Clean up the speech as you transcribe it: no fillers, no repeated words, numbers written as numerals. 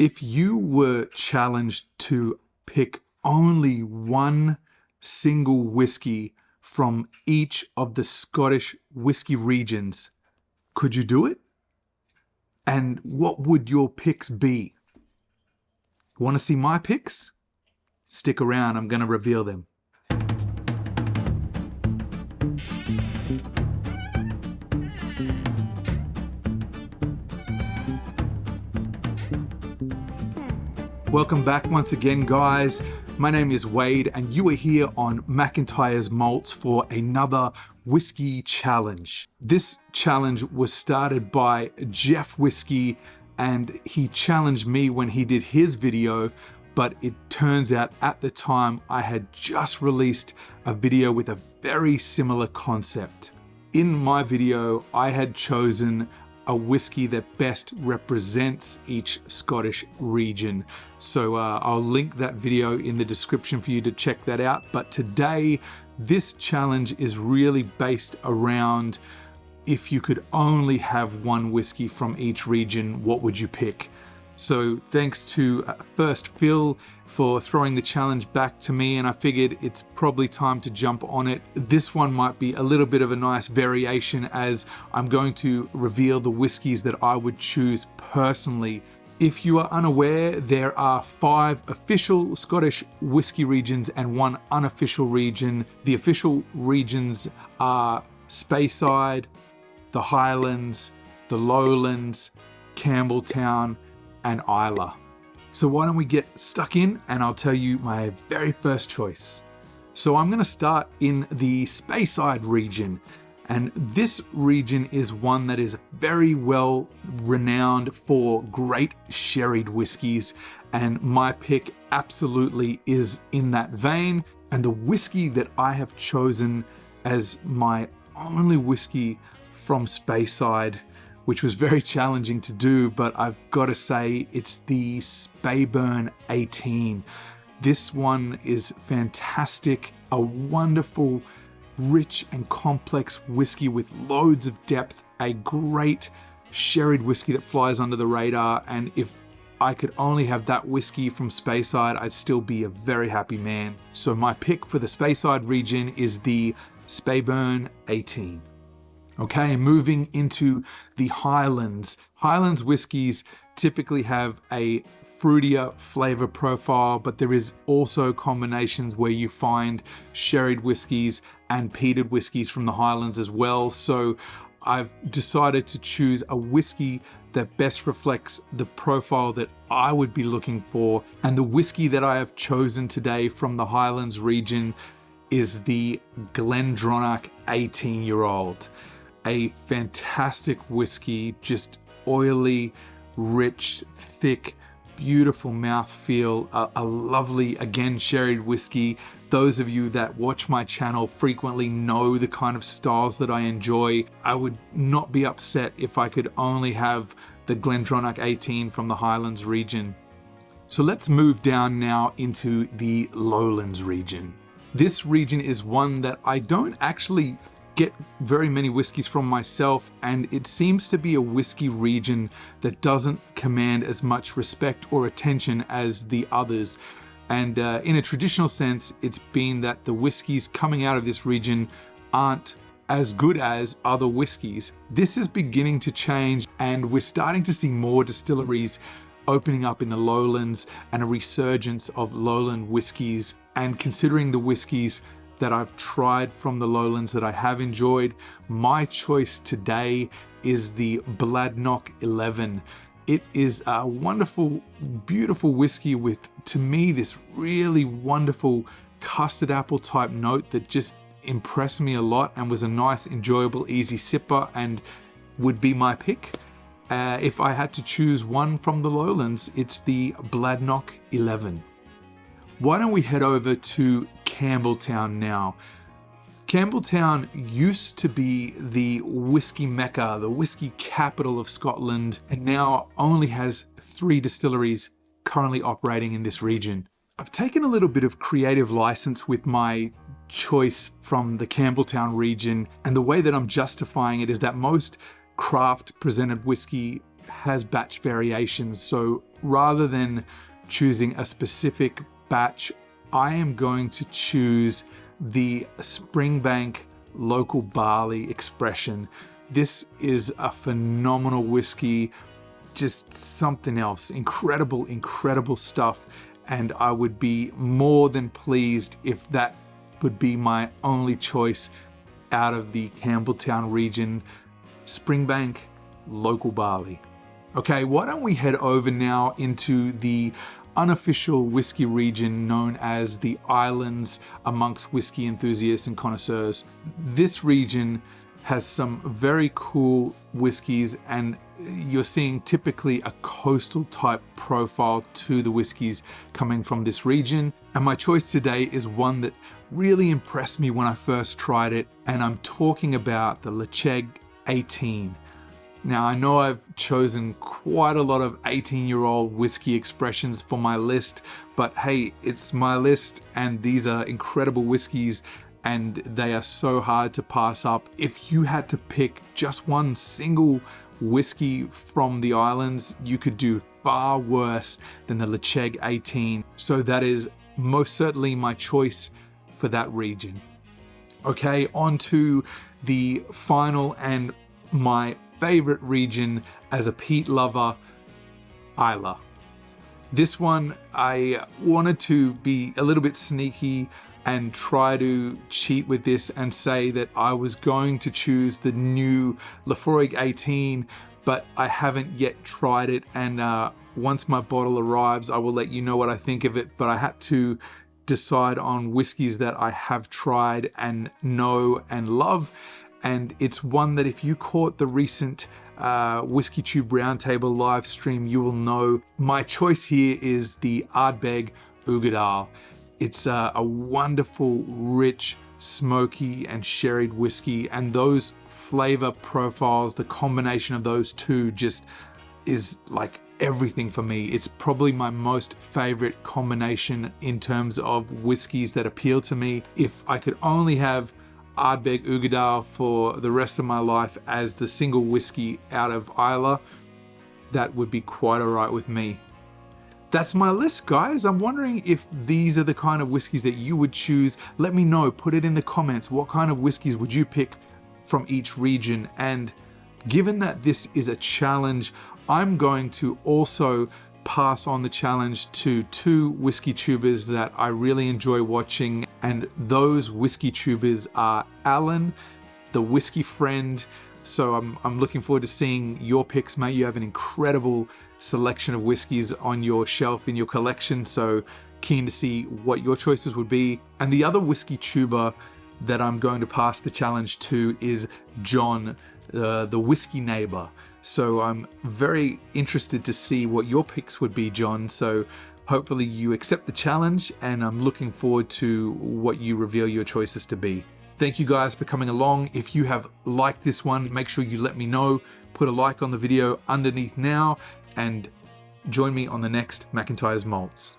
If you were challenged to pick only one single whiskey from each of the Scottish whisky regions, could you do it? And what would your picks be? Want to see my picks? Stick around, I'm going to reveal them. Welcome back once again, guys. My name is Wade and you are here on McIntyre's Malts for another whiskey challenge. This challenge was started by Jeff Whisky and he challenged me when he did his video, but it turns out at the time I had just released a video with a very similar concept. In my video, I had chosen a whiskey that best represents each Scottish region. So I'll link that video in the description for you to check that out. But today, this challenge is really based around if you could only have one whiskey from each region, what would you pick? So thanks to First Phil for throwing the challenge back to me, and I figured it's probably time to jump on it. This one might be a little bit of a nice variation as I'm going to reveal the whiskies that I would choose personally. If you are unaware, there are 5 official Scottish whisky regions and 1 unofficial region. The official regions are Speyside, the Highlands, the Lowlands, Campbelltown, and Islay. So why don't we get stuck in and I'll tell you my very first choice. So I'm going to start in the Speyside region, and this region is one that is very well renowned for great sherried whiskies, and my pick absolutely is in that vein. And the whiskey that I have chosen as my only whiskey from Speyside, which was very challenging to do, but I've got to say it's the Speyburn 18. This one is fantastic, a wonderful, rich and complex whiskey with loads of depth, a great sherried whiskey that flies under the radar, and if I could only have that whiskey from Speyside, I'd still be a very happy man. So my pick for the Speyside region is the Speyburn 18. Okay, moving into the Highlands. Highlands whiskies typically have a fruitier flavor profile, but there is also combinations where you find sherried whiskies and peated whiskies from the Highlands as well. So I've decided to choose a whiskey that best reflects the profile that I would be looking for. And the whiskey that I have chosen today from the Highlands region is the Glendronach 18-year-old. A fantastic whiskey, just oily, rich, thick, beautiful mouthfeel, a lovely, again, sherried whiskey. Those of you that watch my channel frequently know the kind of styles that I enjoy. I would not be upset if I could only have the Glendronach 18 from the Highlands region. So let's move down now into the Lowlands region. This region is one that I don't actually get very many whiskies from myself, and it seems to be a whiskey region that doesn't command as much respect or attention as the others. And in a traditional sense, it's been that the whiskies coming out of this region aren't as good as other whiskies. This is beginning to change, and we're starting to see more distilleries opening up in the Lowlands and a resurgence of lowland whiskies. And considering the whiskies that I've tried from the Lowlands that I have enjoyed, my choice today is the Bladnoch 11. It is a wonderful, beautiful whiskey with, to me, this really wonderful custard apple type note that just impressed me a lot and was a nice, enjoyable, easy sipper and would be my pick. If I had to choose one from the Lowlands, it's the Bladnoch 11. Why don't we head over to Campbelltown now? Campbelltown used to be the whiskey mecca, the whiskey capital of Scotland, and now only has 3 distilleries currently operating in this region. I've taken a little bit of creative license with my choice from the Campbelltown region, and the way that I'm justifying it is that most craft presented whiskey has batch variations. So rather than choosing a specific batch, I am going to choose the Springbank Local Barley Expression. This is a phenomenal whiskey, just something else. Incredible, incredible stuff. And I would be more than pleased if that would be my only choice out of the Campbelltown region. Springbank Local Barley. Okay, why don't we head over now into the unofficial whiskey region known as the Islands amongst whiskey enthusiasts and connoisseurs. This region has some very cool whiskeys, and you're seeing typically a coastal type profile to the whiskeys coming from this region. And my choice today is one that really impressed me when I first tried it, and I'm talking about the Lecheg 18. Now, I know I've chosen quite a lot of 18-year-old whiskey expressions for my list, but hey, it's my list and these are incredible whiskeys and they are so hard to pass up. If you had to pick just one single whiskey from the islands, you could do far worse than the Lecheg 18. So that is most certainly my choice for that region. Okay, on to the final and my favorite region as a peat lover, Islay. This one, I wanted to be a little bit sneaky and try to cheat with this and say that I was going to choose the new Laphroaig 18, but I haven't yet tried it, and once my bottle arrives, I will let you know what I think of it. But I had to decide on whiskeys that I have tried and know and love. And it's one that if you caught the recent WhiskyTube Roundtable live stream, you will know. My choice here is the Ardbeg Uigeadail. It's a wonderful, rich, smoky and sherried whiskey, and those flavor profiles, the combination of those two just is like everything for me. It's probably my most favorite combination in terms of whiskeys that appeal to me. If I could only have Ardbeg Uigeadail for the rest of my life as the single whiskey out of Islay, that would be quite all right with me. That's my list, guys. I'm wondering if these are the kind of whiskeys that you would choose. Let me know, put it in the comments. What kind of whiskeys would you pick from each region? And given that this is a challenge, I'm going to also pass on the challenge to two whiskey tubers that I really enjoy watching, and those whiskey tubers are Alan, the whiskey friend. So I'm looking forward to seeing your picks, mate. You have an incredible selection of whiskeys on your shelf in your collection, so keen to see what your choices would be. And the other whiskey tuber that I'm going to pass the challenge to is John, the whiskey neighbor. So I'm very interested to see what your picks would be, John. So hopefully you accept the challenge, and I'm looking forward to what you reveal your choices to be. Thank you guys for coming along. If you have liked this one, make sure you let me know. Put a like on the video underneath now, and join me on the next McIntyre's Malts.